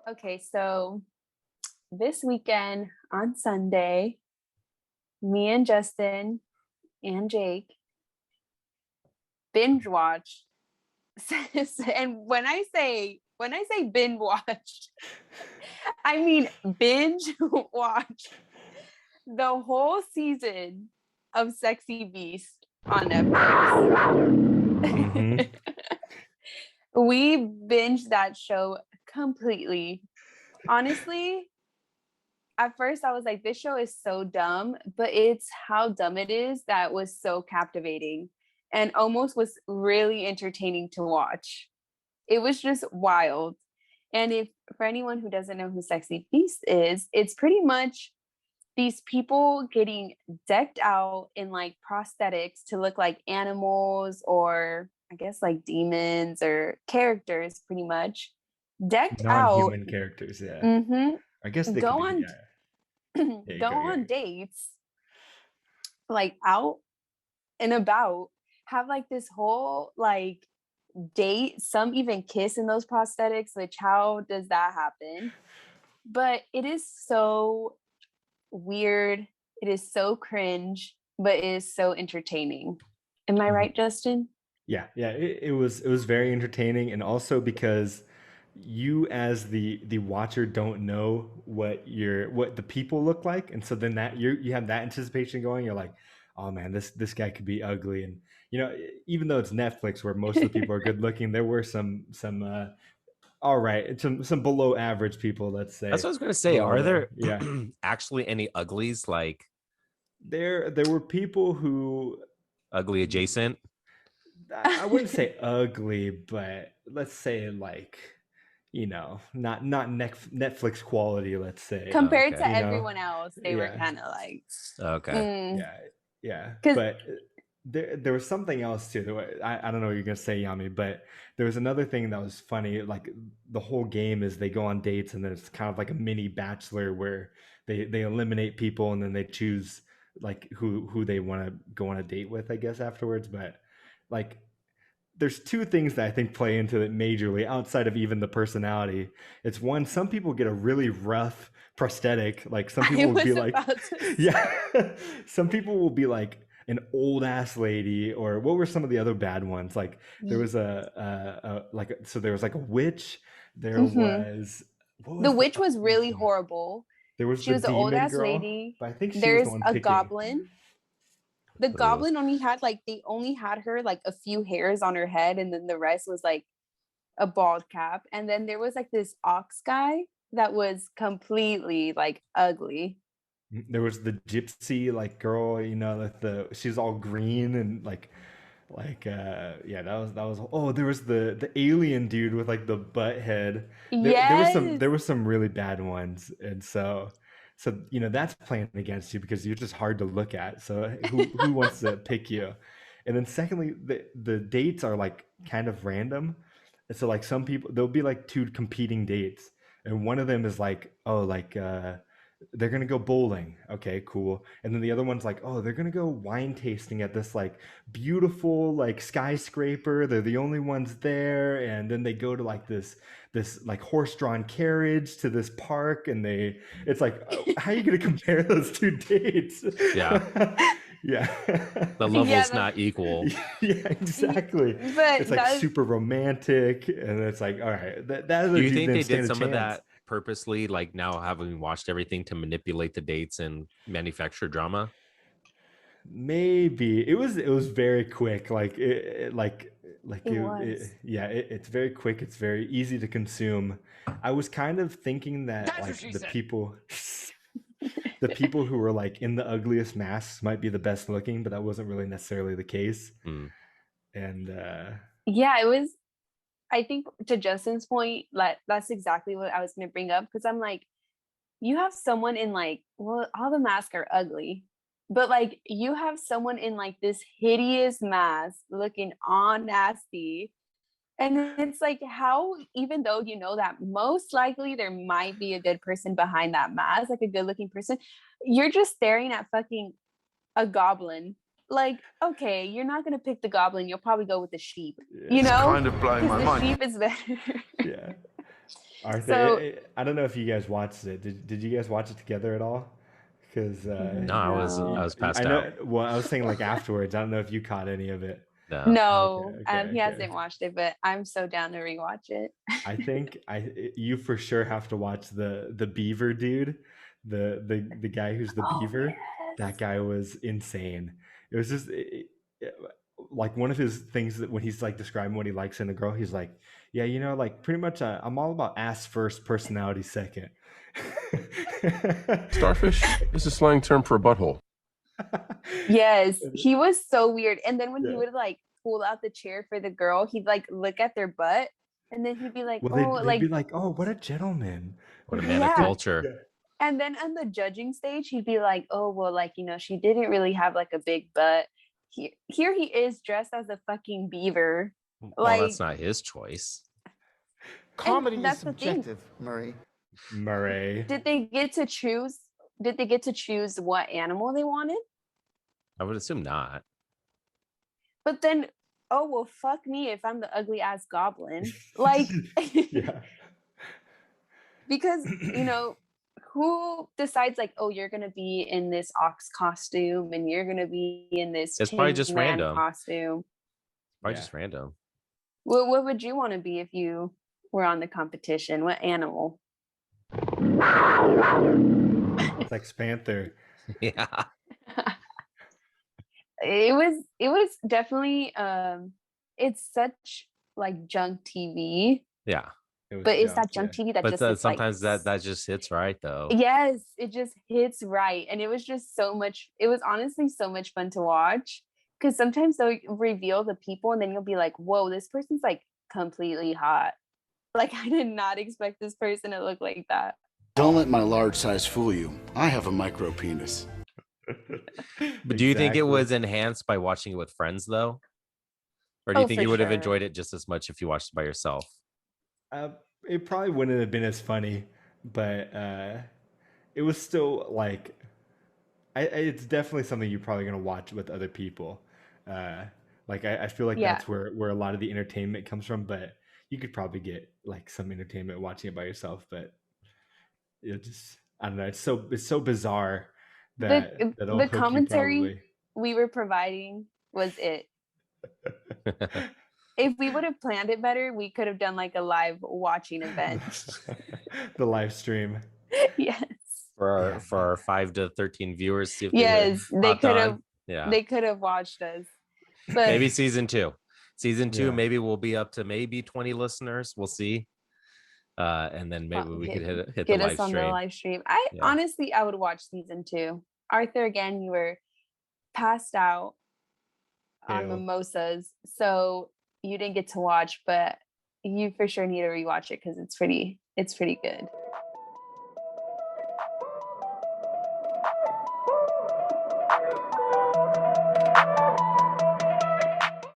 Okay, so this weekend on Sunday, me and Justin and Jake binge watched. And when I say binge watched, I mean binge watched the whole season of Sexy Beast on Netflix. Mm-hmm. We binged that show completely. Honestly, at first I was like, this show is so dumb, but it's how dumb it is that was so captivating and almost was really entertaining to watch. It was just wild. And if for anyone who doesn't know who Sexy Beast is, it's pretty much these people getting decked out in like prosthetics to look like animals or I guess like demons or characters, pretty much decked out. Non-human characters, yeah. Mm-hmm. I guess they could Go be, on yeah. Yeah, go on dates like out and about, have like this whole like date, some even kiss in those prosthetics, which how does that happen? But it is so weird, it is so cringe, but it is so entertaining. Am I Mhm. right, Justin? Yeah. It was very entertaining, and also because you as the watcher don't know what the people look like, and so then that you have that anticipation going. You're like, oh man, this guy could be ugly, and even though it's Netflix where most of the people are good looking, there were some all right, some below average people, let's That's say, what I was gonna say. who are Are there. there Yeah, actually any uglies, like there were people who ugly adjacent? I wouldn't say ugly, but let's say like, not Netflix quality, let's say. Compared Okay. to everyone else, they were Yeah, kind of like, Okay. yeah, yeah. because But there was something else too. I don't know what you're gonna say, Yami, but there was another thing that was funny. Like the whole game is they go on dates, and then it's kind of like a mini Bachelor where they eliminate people, and then they choose like who they want to go on a date with, I guess, afterwards. But like there's two things that I think play into it majorly outside of even the personality. It's one, some people get a really rough prosthetic. Like some people I would be was like, about to say. yeah, some people will be like an old ass lady, or what were some of the other bad ones? Like there was so there was like a witch. There Mhm. was, what The was the witch was other really thing? horrible. There was She the was an old demon ass girl, lady. but I think she was the There's one a picking. goblin. The Ugh. goblin only had like they only had her like a few hairs on her head, and then the rest was like a bald cap. And then there was like this ox guy that was completely like ugly. There was the gypsy like girl, like she's all green and yeah, that was. Oh, there was the alien dude with like the butt head. There Yes. was some really bad ones, and so that's playing against you because you're just hard to look at. So who wants to pick you? And then secondly, the dates are like kind of random. And so like some people, there'll be like two competing dates, and one of them is like, oh, like they're gonna go bowling. Okay, cool. And then the other one's like, oh, they're gonna go wine tasting at this like beautiful like skyscraper. They're the only ones there. And then they go to like this like horse-drawn carriage to this park, and it's like, how are you gonna compare those two dates? Yeah. Yeah. The level's Yeah, not equal. Yeah, exactly. but It's like super romantic, and it's like, all right, that other Do you dude think didn't they did stand a some of chance. that purposely, like now having watched everything to manipulate the dates and manufacture drama? Maybe it was very quick. Like it was. yeah. It's very quick. It's very easy to consume. I was kind of thinking that like the people who were like in the ugliest masks might be the best looking, but that wasn't really necessarily the case. Mm. And Yeah, it was. I think to Justin's point, like that's exactly what I was going to bring up because I'm like, you have someone in like, well, all the masks are ugly, but like you have someone in like this hideous mask looking all nasty. And it's like, how, even though you know that most likely there might be a good person behind that mask, like a good looking person, you're just staring at fucking a goblin. Like, okay, you're not going to pick the goblin. You'll probably go with the sheep, yeah, you It's know, kind of blowing because my the mind. sheep is better. yeah. Arthur, So I don't know if you guys watched it. Did you guys watch it together at all? Because No, I no, was passed I know. out. Well, I was saying like afterwards. I don't know if you caught any of it. No. no, Okay. he hasn't watched it, but I'm so down to rewatch it. I think you for sure have to watch the beaver dude, the guy who's the Oh beaver. That yes. guy was insane. It was just like one of his things that when he's like describing what he likes in a girl, he's like, yeah, like pretty much I'm all about ass first, personality second. Starfish is a slang term for a butthole. Yes, he was so weird. And then when he Yeah. would like pull out the chair for the girl, he'd like look at their butt, and then he'd be like, Well, "Oh, they'd be like, "Oh, what a gentleman!" What a man of yeah." culture. Yeah. And then on the judging stage, he'd be like, "Oh, well, like she didn't really have like a big butt." Here he is dressed as a fucking beaver. Well, Like, that's not his choice. Comedy is that's the thing. subjective, Murray. Murray. Did they get to choose? Did they get to choose what animal they wanted? I would assume not. But then, oh well, fuck me if I'm the ugly ass goblin. Like, Yeah. because who decides like, oh, you're gonna be in this ox costume and you're gonna be in this It's probably Tin just Man random. costume? Probably Yeah. just random. What would you want to be if you were on the competition? What animal? It's like Panther. Yeah. It was definitely it's such like junk TV, Yeah. It was but it's junk, that junk TV that But just hits, sometimes like, that just hits right though. yes, it just hits right. And it was just so much, it was honestly so much fun to watch, because sometimes they'll reveal the people and then you'll be like, whoa, this person's like completely hot. Like, I did not expect this person to look like that. Don't let my large size fool you. I have a micro penis. But do you think it Exactly. was enhanced by watching it with friends though? Or do you Oh, think for you would have sure. enjoyed it just as much if you watched it by yourself? It probably wouldn't have been as funny, but it was still like, it's definitely something you're probably gonna watch with other people. Like I feel like Yeah. that's where a lot of the entertainment comes from. But you could probably get like some entertainment watching it by yourself. But it just, I don't know. It's so bizarre that that'll The hook you commentary probably. we were providing was it. If we would have planned it better, we could have done like a live watching event. The live stream. Yes. For our 5 to 13 viewers, see if Yes, they they could have. Yeah. They could have watched us. But Maybe season 2. Season 2, Yeah. maybe we'll be up to maybe 20 listeners. We'll see. And then maybe we could hit the get live us on stream. the live stream. I Yeah. honestly, I would watch season 2. Arthur, again, you were passed out on Ew. mimosas, so you didn't get to watch, but you for sure need to rewatch it because it's pretty good.